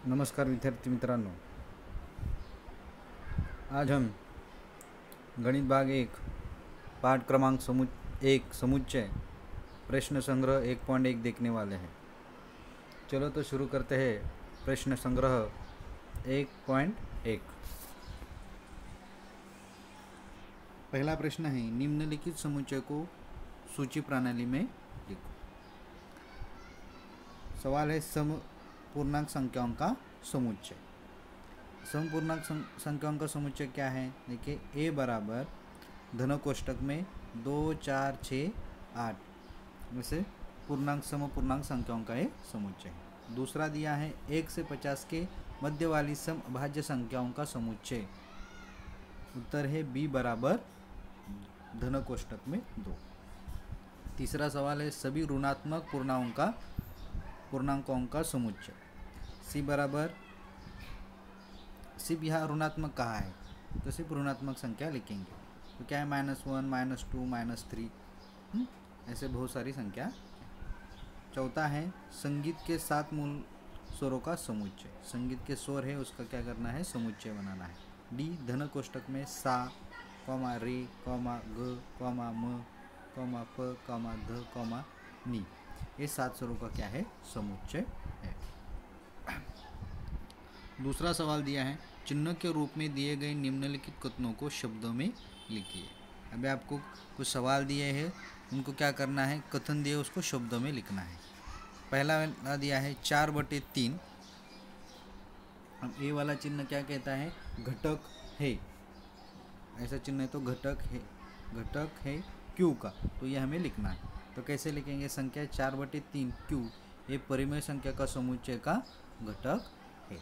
नमस्कार विद्यार्थी मित्रांनो, आज हम गणित भाग 1 पाठ क्रमांक एक समुच्चय प्रश्न संग्रह 1.1 देखने वाले हैं। चलो तो शुरू करते हैं। प्रश्न संग्रह 1.1। पहला प्रश्न है, निम्नलिखित समुच्चय को सूची प्रणाली में लिखो। सवाल है समपूर्णांक संख्याओं का समुच्चय। समपूर्णांक संख्याओं का समुच्चय क्या है? देखिए, a बराबर धन कोष्टक में 2, 4, 6, 8 वैसे पूर्णांक समपूर्णांक संख्याओं का ये समुच्चय है। दूसरा दिया है 1 से 50 के मध्य वाली समभाज्य संख्याओं का समुच्चय। उत्तर है b बराबर धन कोष्टक में 2। तीसरा सवाल है सभी ऋणात्मक पूर्णांकों का समुच्चय। c बराबर, सिर्फ यहाँ ऋणात्मक कहाँ है तो सिर्फ ऋणात्मक संख्या लिखेंगे। तो क्या है, -1, -2, -3, ऐसे बहुत सारी संख्या। चौथा है संगीत के 7 मूल स्वरों का समुच्चय। संगीत के स्वर है उसका क्या करना है, समुच्चय बनाना है। डी धन कोष्टक में सा, रे, ग, म, प, ध, नी, ये 7 स्वरों का क्या है, समुच्चय है। दूसरा सवाल दिया है चिन्ह के रूप में दिए गए निम्नलिखित कथनों को शब्दों में लिखिए। अभी आपको कुछ सवाल दिए हैं, उनको क्या करना है, कथन दिए उसको शब्दों में लिखना है। पहला दिया है 4/3। अब ये वाला चिन्ह क्या कहता है, घटक है। ऐसा चिन्ह है तो घटक है क्यू का, तो ये हमें लिखना है। तो कैसे लिखेंगे, संख्या 4/3 क्यू ये परिमेय संख्या का समुच्चय का घटक है।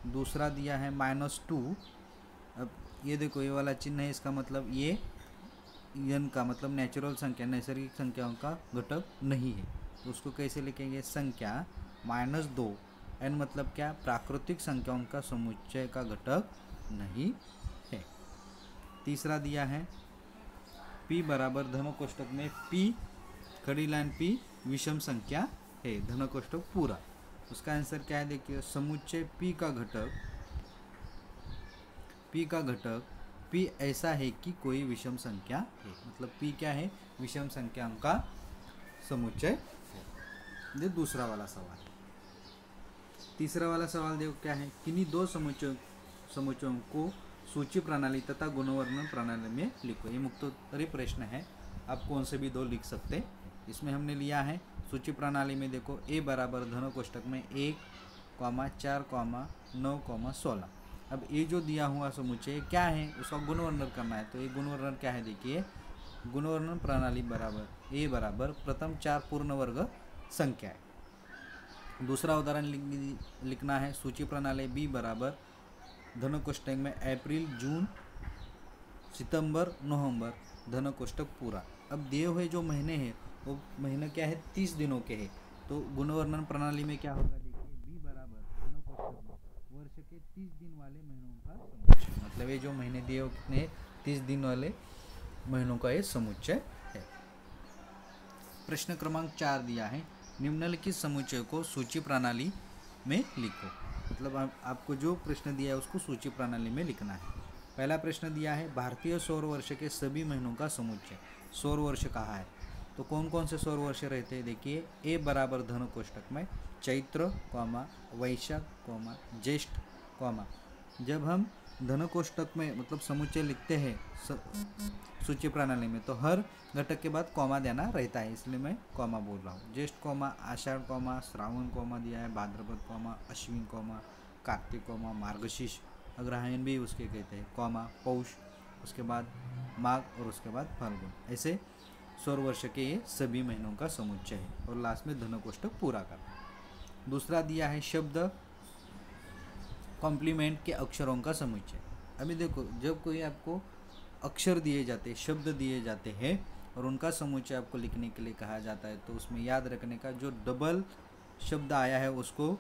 दूसरा दिया है -2। अब ये देखो, ये वाला चिन्ह है, इसका मतलब ये n का मतलब नेचुरल संख्या, नैसर्गिक संख्याओं का घटक नहीं है। तो उसको कैसे लिखेंगे, संख्या -2, n मतलब क्या, प्राकृतिक संख्याओं का समुच्चय का घटक नहीं है। तीसरा दिया है p बराबर धन कोष्टक में p खड़ी लाइन p विषम संख्या है, धन कोष्टक पूरा। उसका आंसर क्या है, देखिए, समुच्चय p का घटक p ऐसा है कि कोई विषम संख्या है। मतलब p क्या है, विषम संख्याओं का समुच्चय है। ये दूसरा वाला सवाल। तीसरा वाला सवाल देखो क्या है, किन्हीं दो समुच्चयों को सूची प्रणाली तथा गुणवर्णन प्रणाली में लिखो। ये मुक्तोत्तरी प्रश्न है, आप कौन से भी दो लिख सकते हैं। इसमें हमने लिया है सूची प्रणाली में, देखो a बराबर धन कोष्टक में 1, 4, 9, 16। अब ये जो दिया हुआ समुच्चय क्या है, उसका गुणवर्णन करना है। तो ये गुणवर्णन क्या है, देखिए, गुणवर्णन प्रणाली बराबर a बराबर प्रथम 4 पूर्ण वर्ग संख्या है। दूसरा उदाहरण लिखना है, सूची प्रणाली b बराबर धन कोष्टक में अप्रैल, जून, सितंबर, नवंबर, धन कोष्टक पूरा। अब दिए हुए जो महीने हैं वो महीने क्या है, 30 दिनों के हैं। तो गुणवर्णन प्रणाली में क्या होगा, देखिए, b बराबर धन कोष्टक में वर्ष के 30 दिन वाले महीनों का समुच्चय। मतलब ये जो महीने दिए हो कितने, 30 दिन वाले महीनों का ये समुच्चय है। प्रश्न क्रमांक 4 दिया है निम्नलिखित समुच्चय को सूची प्रणाली में लिखो। मतलब आपको जो प्रश्न दिया है उसको सूची प्रणाली में लिखना है। पहला प्रश्न दिया है भारतीय सौर वर्ष के सभी महीनों का समुच्चय। सौर वर्ष कहाँ है, तो कौन कौन से सौर वर्ष रहते हैं, देखिए, a बराबर धन कोष्टक में चैत्र, वैशाख, ज्येष्ठ, जब हम धन कोष्टक में मतलब समुच्चय लिखते हैं सूची प्रणाली में, तो हर घटक के बाद कॉमा देना रहता है, इसलिए मैं कॉमा बोल रहा हूँ। ज्येष्ठ, आषाढ़, श्रावण दिया है, भाद्रपद, अश्विन, कार्तिक, मार्गशीर्ष, अग्रहायण भी उसके कहते हैं, पौष, उसके बाद माघ और उसके बाद फाल्गुन। ऐसे सौर वर्ष के ये सभी महीनों का समुच्चय है और लास्ट में धन कोष्टक पूरा करना। दूसरा दिया है शब्द कॉम्प्लीमेंट के अक्षरों का समुच्चय। अभी देखो, जब कोई आपको अक्षर दिए जाते, शब्द दिए जाते हैं और उनका समुच्चय आपको लिखने के लिए कहा जाता है, तो उसमें याद रखने का, जो डबल शब्द आया है उसको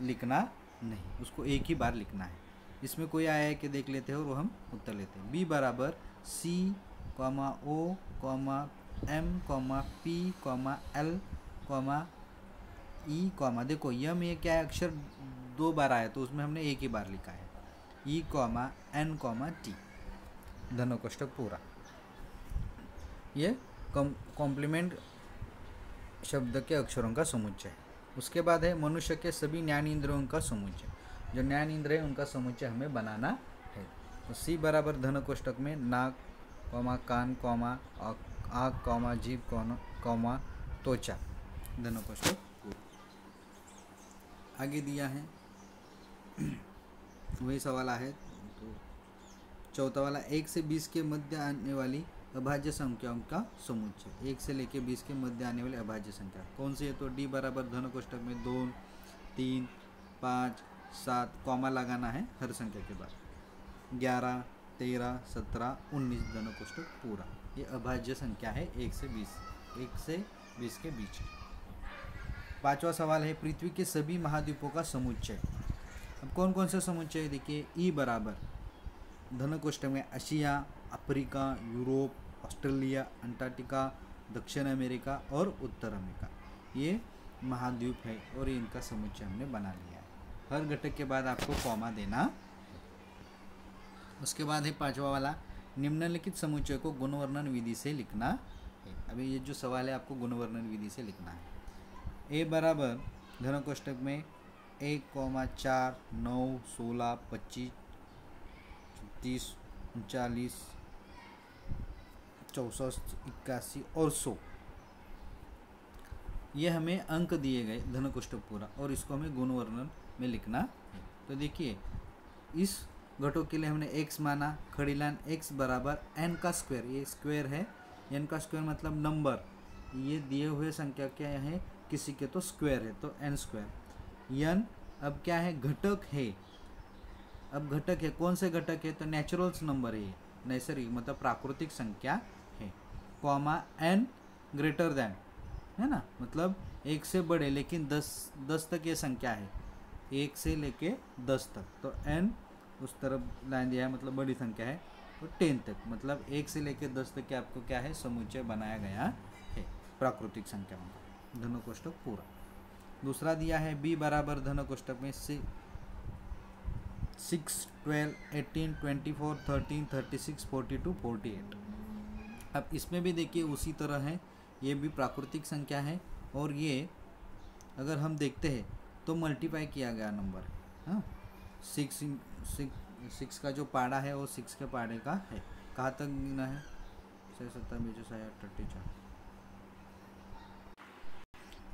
लिखना नहीं, उसको एक ही बार लिखना है। इसमें कोई आया है कि देख लेते हैं और वो हम उत्तर लेते हैं। b बराबर c, o, m, p, l, ई कॉमा, देखो यम ये क्या है, अक्षर 2 बार आया तो उसमें हमने एक ही बार लिखा है, ई कॉमा एन कॉमा टी, धन कोष्ठक पूरा। ये कॉम्प्लीमेंट शब्द के अक्षरों का समुच्चय। उसके बाद है मनुष्य के सभी ज्ञानेंद्रियों का समुच्चय, जो ज्ञानेंद्रिय है उनका समुच्चय हमें बनाना है। तो सी बराबर धन कोष्ठक में नाक कॉमा कान कॉमा आँख कॉमा जीभ कॉमा त्वचा, धन कोष्ठक पूरा। आगे दिया है वही सवाल है, तो चौथा वाला 1 से 20 के मध्य आने वाली अभाज्य संख्याओं का समुच्चय। 1 से लेकर 20 के मध्य आने वाली अभाज्य संख्या कौन सी है, तो डी बराबर धन कोष्ठक में 2, 3, 5, 7 कॉमा लगाना है हर संख्या के बाद, 11, 13, 17, 19 धन कोष्ठक पूरा। ये अभाज्य संख्या है 1 से 20 के बीच। पांचवा सवाल है पृथ्वी के सभी महाद्वीपों का समुच्चय। अब कौन कौन से समुच्चय देखिए, ई बराबर धन कोष्ठक में Asia, Africa, Europe, Australia, Antarctica, दक्षिण अमेरिका और उत्तर अमेरिका, ये महाद्वीप है और इनका समुच्चय हमने बना लिया है। हर घटक के बाद आपको कॉमा देना है। उसके बाद है पांचवा वाला, निम्नलिखित समुच्चय को गुणवर्णन विधि से लिखना है। अभी ये जो सवाल है आपको गुणवर्णन विधि से लिखना है। ए बराबर धन कोष्ठक में 1, 4, 9, 16, 25, 30, 39, 64, 81 और 100, ये हमें अंक दिए गए धन कोष्ठक पूरा, और इसको हमें गुणवर्णन में लिखना है। तो देखिए इस घटों के लिए हमने x माना, खड़ी लाइन x बराबर n का स्क्वायर, ये स्क्वायर है, n का स्क्वायर मतलब नंबर, ये दिए हुए संख्या क्या है, किसी के तो स्क्वायर है तो n स्क्वायर। n अब क्या है, घटक है, अब घटक है, कौन से घटक है, तो नेचुरल्स नंबर है, नैसर्गिक मतलब प्राकृतिक संख्या है, कॉमा n ग्रेटर देन, है ना, मतलब 1 से बड़े लेकिन 10 तक ये संख्या है, 1 से लेके 10 तक, तो n उस तरफ लाइन दिया है मतलब बड़ी संख्या है, और 10 तक मतलब 1 से लेके 10 तक के आपको क्या है, समुच्चय बनाया गया है प्राकृतिक संख्याओं का, धन कोष्ठक पूरा। दूसरा दिया है b बराबर धन कोष्ठक में 6, 12, 18, 24, 13, 36, 42, 48। अब इसमें भी देखिए उसी तरह है, ये भी प्राकृतिक संख्या है, और ये अगर हम देखते हैं तो मल्टीप्लाई किया गया नंबर, हाँ 6 का जो पाड़ा है वो 6 के पाड़े का है। कहाँ तक गिना है, 6, 7, 20, 34,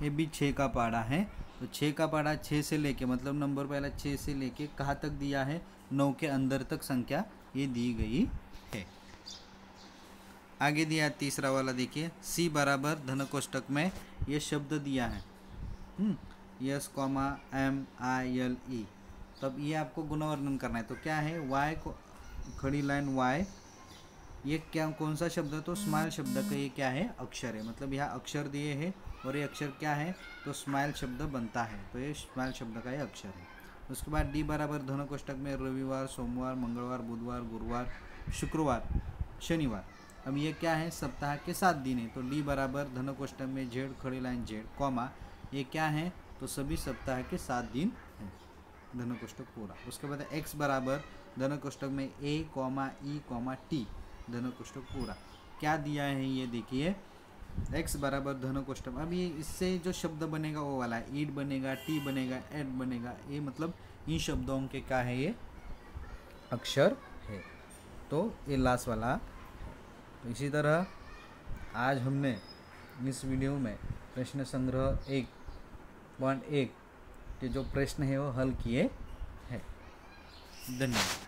ये भी 6 का पाड़ा है, तो 6 का पाड़ा 6 से लेके मतलब नंबर पहला 6 से लेके कहाँ तक दिया है, 9 के अंदर तक संख्या ये दी गई है। आगे दिया तीसरा वाला देखिए, सी बराबर धन कोष्ठक में ये शब्द दिया है, यस कॉमा MILE, तब ये आपको गुणवर्णन करना है। तो क्या है, y को खड़ी लाइन y, ये क्या कौन सा शब्द है, तो स्माइल शब्द का ये क्या है, अक्षर है, मतलब यहाँ अक्षर दिए हैं और ये अक्षर क्या है, तो स्माइल शब्द बनता है, तो ये स्माइल शब्द का ये अक्षर है। उसके बाद डी बराबर धन कोष्ठक में रविवार, सोमवार, मंगलवार, बुधवार, गुरुवार, शुक्रवार, शनिवार, अब ये क्या है, सप्ताह के 7 दिन है, तो डी बराबर धन कोष्ठक में z खड़ी लाइन z कॉमा, ये क्या है, तो सभी सप्ताह के 7 दिन है, धन कोष्ठक पूरा। उसके बाद x बराबर धन कोष्ठक में a, e, t, धन कोष्ठक पूरा। क्या दिया है ये देखिए, x बराबर धन कोष्ठक, अब ये इससे जो शब्द बनेगा वो वाला है, ईट बनेगा, टी बनेगा, एड बनेगा, ये मतलब इन शब्दों के क्या है, ये अक्षर है, तो ये लास्ट वाला। तो इसी तरह आज हमने इस वीडियो में प्रश्न संग्रह 1.1 के जो प्रश्न है वो हल किए हैं। धन्यवाद।